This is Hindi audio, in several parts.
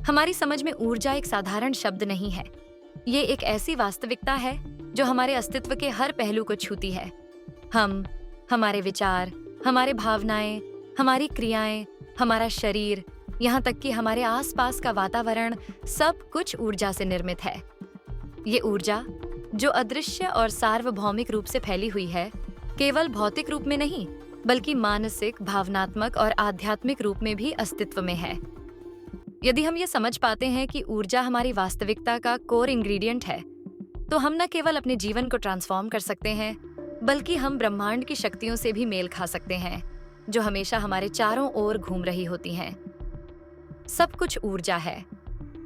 हमारी समझ में ऊर्जा एक साधारण शब्द नहीं है। ये एक ऐसी वास्तविकता है जो हमारे अस्तित्व के हर पहलू को छूती है। हम, हमारे विचार, हमारे भावनाएं, हमारी क्रियाएं, हमारा शरीर, यहाँ तक कि हमारे आसपास का वातावरण, सब कुछ ऊर्जा से निर्मित है। ये ऊर्जा, जो अदृश्य और सार्वभौमिक रूप से फैली हुई है, केवल भौतिक रूप में नहीं, बल्कि मानसिक, भावनात्मक और आध्यात्मिक रूप में भी अस्तित्व में है। यदि हम ये समझ पाते हैं कि ऊर्जा हमारी वास्तविकता का कोर इंग्रेडिएंट है, तो हम न केवल अपने जीवन को ट्रांसफॉर्म कर सकते हैं, बल्कि हम ब्रह्मांड की शक्तियों से भी मेल खा सकते हैं, जो हमेशा हमारे चारों ओर घूम रही होती हैं। सब कुछ ऊर्जा है।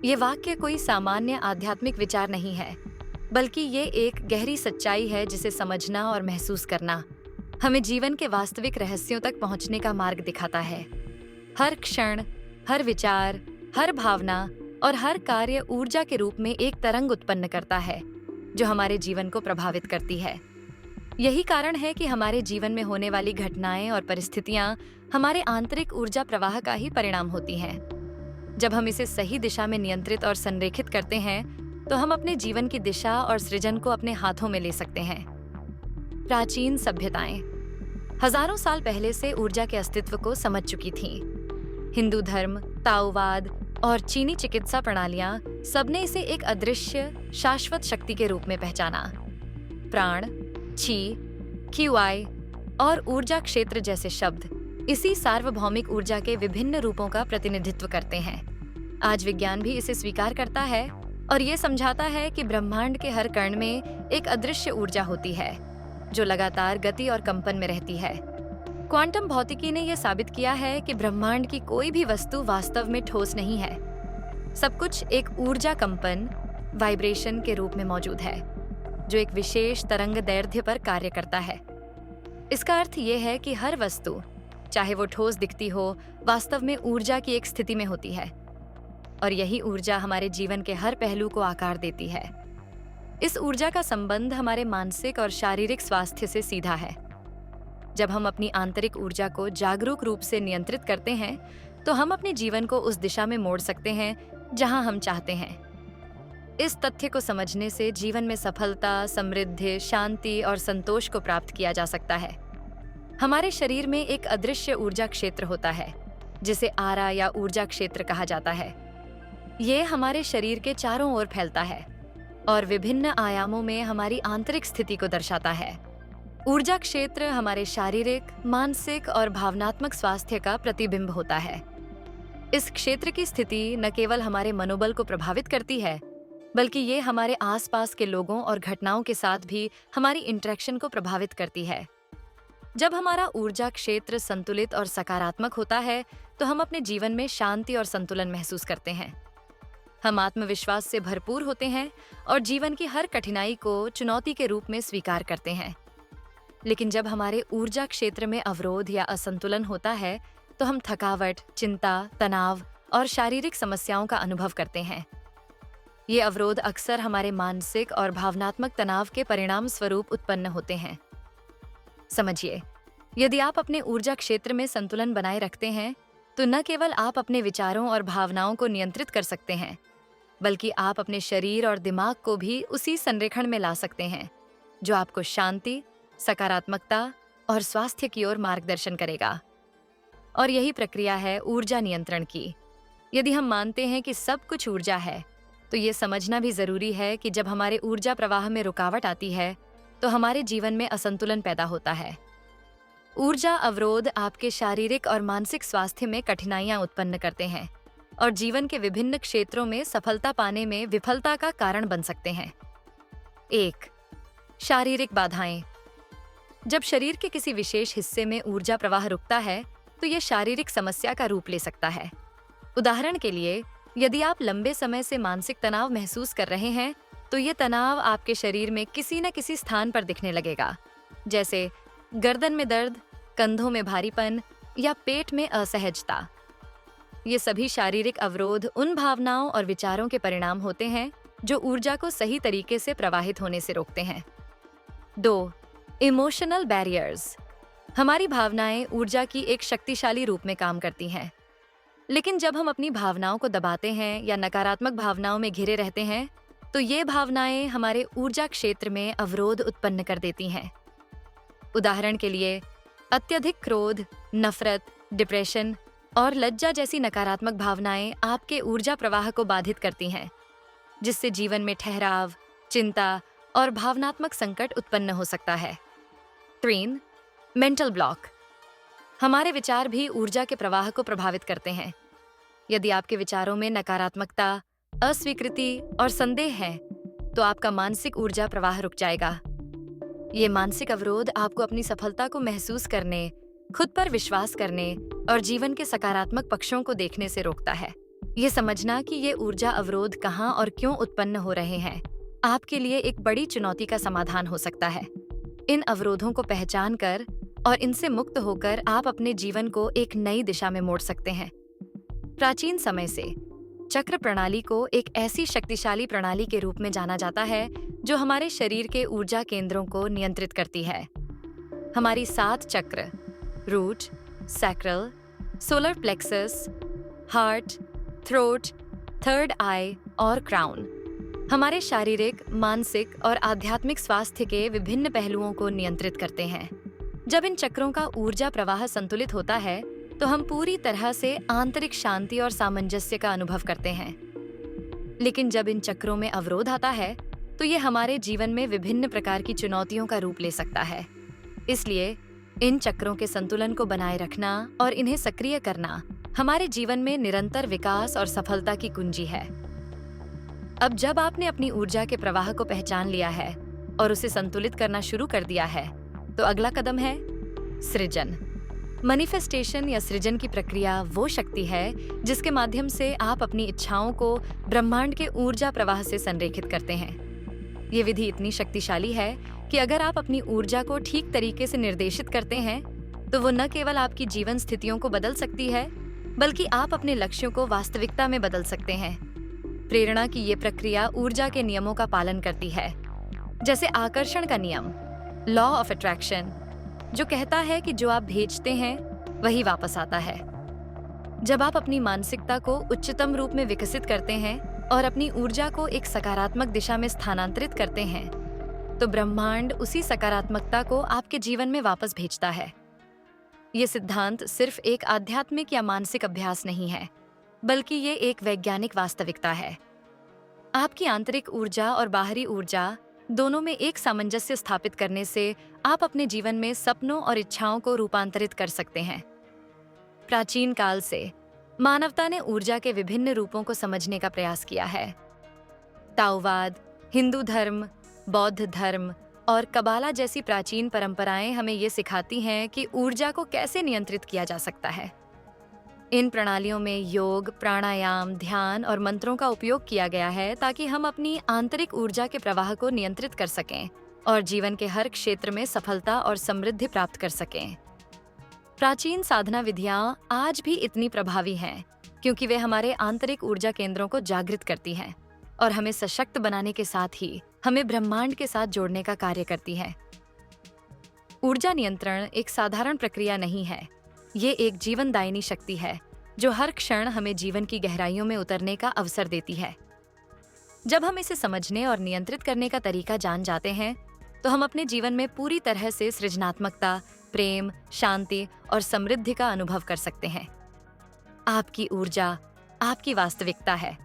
ये वाक्य कोई सामान्य आध्यात्मिक विचार नहीं है, बल्कि ये एक गहरी सच्चाई है जिसे समझना और महसूस करना हमें जीवन के वास्तविक रहस्यों तक पहुंचने का मार्ग दिखाता है। हर क्षण, हर विचार, हर भावना और हर कार्य ऊर्जा के रूप में एक तरंग उत्पन्न करता है, जो हमारे जीवन को प्रभावित करती है। यही कारण है कि हमारे जीवन में होने वाली घटनाएं और परिस्थितियां हमारे आंतरिक ऊर्जा प्रवाह का ही परिणाम होती हैं। जब हम इसे सही दिशा में नियंत्रित और संरेखित करते हैं, तो हम अपने जीवन की दिशा और सृजन को अपने हाथों में ले सकते हैं। प्राचीन सभ्यताएं हजारों साल पहले से ऊर्जा के अस्तित्व को समझ चुकी थीं। हिंदू धर्म, ताओवाद और चीनी चिकित्सा प्रणालियां सबने इसे एक अदृश्य, शाश्वत शक्ति के रूप में पहचाना। प्राण, ची, क्यूआई और ऊर्जा क्षेत्र जैसे शब्द इसी सार्वभौमिक ऊर्जा के विभिन्न रूपों का प्रतिनिधित्व करते हैं। आज विज्ञान भी इसे स्वीकार करता है और ये समझाता है कि ब्रह्मांड के हर कण में एक अदृश्य ऊर्जा होती है, जो लगातार गति और कंपन में रहती है। क्वांटम भौतिकी ने यह साबित किया है कि ब्रह्मांड की कोई भी वस्तु वास्तव में ठोस नहीं है। सब कुछ एक ऊर्जा कंपन, वाइब्रेशन के रूप में मौजूद है, जो एक विशेष तरंग दैर्ध्य पर कार्य करता है। इसका अर्थ यह है कि हर वस्तु, चाहे वो ठोस दिखती हो, वास्तव में ऊर्जा की एक स्थिति में होती है, और यही ऊर्जा हमारे जीवन के हर पहलू को आकार देती है। इस ऊर्जा का संबंध हमारे मानसिक और शारीरिक स्वास्थ्य से सीधा है। जब हम अपनी आंतरिक ऊर्जा को जागरूक रूप से नियंत्रित करते हैं, तो हम अपने जीवन को उस दिशा में मोड़ सकते हैं जहां हम चाहते हैं। इस तथ्य को समझने से जीवन में सफलता, समृद्धि, शांति और संतोष को प्राप्त किया जा सकता है। हमारे शरीर में एक अदृश्य ऊर्जा क्षेत्र होता है, जिसे आरा या ऊर्जा क्षेत्र कहा जाता है। ये हमारे शरीर के चारों ओर फैलता है और विभिन्न आयामों में हमारी आंतरिक स्थिति को दर्शाता है। ऊर्जा क्षेत्र हमारे शारीरिक, मानसिक और भावनात्मक स्वास्थ्य का प्रतिबिंब होता है। इस क्षेत्र की स्थिति न केवल हमारे मनोबल को प्रभावित करती है, बल्कि ये हमारे आसपास के लोगों और घटनाओं के साथ भी हमारी इंटरेक्शन को प्रभावित करती है। जब हमारा ऊर्जा क्षेत्र संतुलित और सकारात्मक होता है, तो हम अपने जीवन में शांति और संतुलन महसूस करते हैं। हम आत्मविश्वास से भरपूर होते हैं और जीवन की हर कठिनाई को चुनौती के रूप में स्वीकार करते हैं। लेकिन जब हमारे ऊर्जा क्षेत्र में अवरोध या असंतुलन होता है, तो हम थकावट, चिंता, तनाव और शारीरिक समस्याओं का अनुभव करते हैं। ये अवरोध अक्सर हमारे मानसिक और भावनात्मक तनाव के परिणाम स्वरूप उत्पन्न होते हैं। समझिए, यदि आप अपने ऊर्जा क्षेत्र में संतुलन बनाए रखते हैं, तो न केवल आप अपने विचारों और भावनाओं को नियंत्रित कर सकते हैं, बल्कि आप अपने शरीर और दिमाग को भी उसी संरेखण में ला सकते हैं, जो आपको शांति, सकारात्मकता और स्वास्थ्य की ओर मार्गदर्शन करेगा। और यही प्रक्रिया है ऊर्जा नियंत्रण की। यदि हम मानते हैं कि सब कुछ ऊर्जा है, तो ये समझना भी जरूरी है कि जब हमारे ऊर्जा प्रवाह में रुकावट आती है, तो हमारे जीवन में असंतुलन पैदा होता है। ऊर्जा अवरोध आपके शारीरिक और मानसिक स्वास्थ्य में कठिनाइयां उत्पन्न करते हैं और जीवन के विभिन्न क्षेत्रों में सफलता पाने में विफलता का कारण बन सकते हैं। 1. शारीरिक बाधाएं। जब शरीर के किसी विशेष हिस्से में ऊर्जा प्रवाह रुकता है, तो यह शारीरिक समस्या का रूप ले सकता है। उदाहरण के लिए, यदि आप लंबे समय से मानसिक तनाव महसूस कर रहे हैं, तो ये तनाव आपके शरीर में किसी न किसी स्थान पर दिखने लगेगा, जैसे गर्दन में दर्द, कंधों में भारीपन या पेट में असहजता। ये सभी शारीरिक अवरोध उन भावनाओं और विचारों के परिणाम होते हैं जो ऊर्जा को सही तरीके से प्रवाहित होने से रोकते हैं। 2. Emotional barriers. हमारी भावनाएं ऊर्जा की एक शक्तिशाली रूप में काम करती हैं, लेकिन जब हम अपनी भावनाओं को दबाते हैं या नकारात्मक भावनाओं में घिरे रहते हैं, तो ये भावनाएं हमारे ऊर्जा क्षेत्र में अवरोध उत्पन्न कर देती हैं। उदाहरण के लिए, अत्यधिक क्रोध, नफरत, डिप्रेशन और लज्जा जैसी नकारात्मक भावनाएं आपके ऊर्जा प्रवाह को बाधित करती हैं, जिससे जीवन में ठहराव, चिंता और भावनात्मक संकट उत्पन्न हो सकता है। 3. Mental block. हमारे विचार भी ऊर्जा के प्रवाह को प्रभावित करते हैं। यदि आपके विचारों में नकारात्मकता, अस्वीकृति और संदेह है, तो आपका मानसिक ऊर्जा प्रवाह रुक जाएगा। ये मानसिक अवरोध आपको अपनी सफलता को महसूस करने, खुद पर विश्वास करने और जीवन के सकारात्मक पक्षों को देखने से रोकता है। ये समझना कि ये ऊर्जा अवरोध कहाँ और क्यों उत्पन्न हो रहे हैं, आपके लिए एक बड़ी चुनौती का समाधान हो सकता है। इन अवरोधों को पहचान कर और इनसे मुक्त होकर आप अपने जीवन को एक नई दिशा में मोड़ सकते हैं। प्राचीन समय से चक्र प्रणाली को एक ऐसी शक्तिशाली प्रणाली के रूप में जाना जाता है जो हमारे शरीर के ऊर्जा केंद्रों को नियंत्रित करती है। हमारी 7 chakra, root, sacral, solar plexus, heart, throat, third eye और क्राउन, हमारे शारीरिक, मानसिक और आध्यात्मिक स्वास्थ्य के विभिन्न पहलुओं को नियंत्रित करते हैं। जब इन चक्रों का ऊर्जा प्रवाह संतुलित होता है, तो हम पूरी तरह से आंतरिक शांति और सामंजस्य का अनुभव करते हैं। लेकिन जब इन चक्रों में अवरोध आता है, तो ये हमारे जीवन में विभिन्न प्रकार की चुनौतियों का रूप ले सकता है। इसलिए इन चक्रों के संतुलन को बनाए रखना और इन्हें सक्रिय करना हमारे जीवन में निरंतर विकास और सफलता की कुंजी है। अब जब आपने अपनी ऊर्जा के प्रवाह को पहचान लिया है और उसे संतुलित करना शुरू कर दिया है, तो अगला कदम है सृजन। मैनिफेस्टेशन या सृजन की प्रक्रिया वो शक्ति है जिसके माध्यम से आप अपनी इच्छाओं को ब्रह्मांड के ऊर्जा प्रवाह से संरेखित करते हैं। ये विधि इतनी शक्तिशाली है कि अगर आप अपनी ऊर्जा को ठीक तरीके से निर्देशित करते हैं, तो वो न केवल आपकी जीवन स्थितियों को बदल सकती है, बल्कि आप अपने लक्ष्यों को वास्तविकता में बदल सकते हैं। प्रेरणा की ये प्रक्रिया ऊर्जा के नियमों का पालन करती है, जैसे आकर्षण का नियम, लॉ ऑफ अट्रैक्शन, जो कहता है कि जो आप भेजते हैं वही वापस आता है। जब आप अपनी मानसिकता को उच्चतम रूप में विकसित करते हैं और अपनी ऊर्जा को एक सकारात्मक दिशा में स्थानांतरित करते हैं, तो ब्रह्मांड उसी सकारात्मकता को आपके जीवन में वापस भेजता है। ये सिद्धांत सिर्फ एक आध्यात्मिक या मानसिक अभ्यास नहीं है, बल्कि ये एक वैज्ञानिक वास्तविकता है। आपकी आंतरिक ऊर्जा और बाहरी ऊर्जा दोनों में एक सामंजस्य स्थापित करने से आप अपने जीवन में सपनों और इच्छाओं को रूपांतरित कर सकते हैं। प्राचीन काल से मानवता ने ऊर्जा के विभिन्न रूपों को समझने का प्रयास किया है। ताओवाद, हिंदू धर्म, बौद्ध धर्म और कबाला जैसी प्राचीन परंपराएं हमें ये सिखाती हैं कि ऊर्जा को कैसे नियंत्रित किया जा सकता है। इन प्रणालियों में योग, प्राणायाम, ध्यान और मंत्रों का उपयोग किया गया है ताकि हम अपनी आंतरिक ऊर्जा के प्रवाह को नियंत्रित कर सकें और जीवन के हर क्षेत्र में सफलता और समृद्धि प्राप्त कर सकें। प्राचीन साधना विधियां आज भी इतनी प्रभावी हैं क्योंकि वे हमारे आंतरिक ऊर्जा केंद्रों को जागृत करती हैं और हमें सशक्त बनाने के साथ ही हमें ब्रह्मांड के साथ जोड़ने का कार्य करती हैं। ऊर्जा नियंत्रण एक साधारण प्रक्रिया नहीं है, ये एक जीवनदायिनी शक्ति है जो हर क्षण हमें जीवन की गहराइयों में उतरने का अवसर देती है। जब हम इसे समझने और नियंत्रित करने का तरीका जान जाते हैं, तो हम अपने जीवन में पूरी तरह से सृजनात्मकता, प्रेम, शांति और समृद्धि का अनुभव कर सकते हैं। आपकी ऊर्जा आपकी वास्तविकता है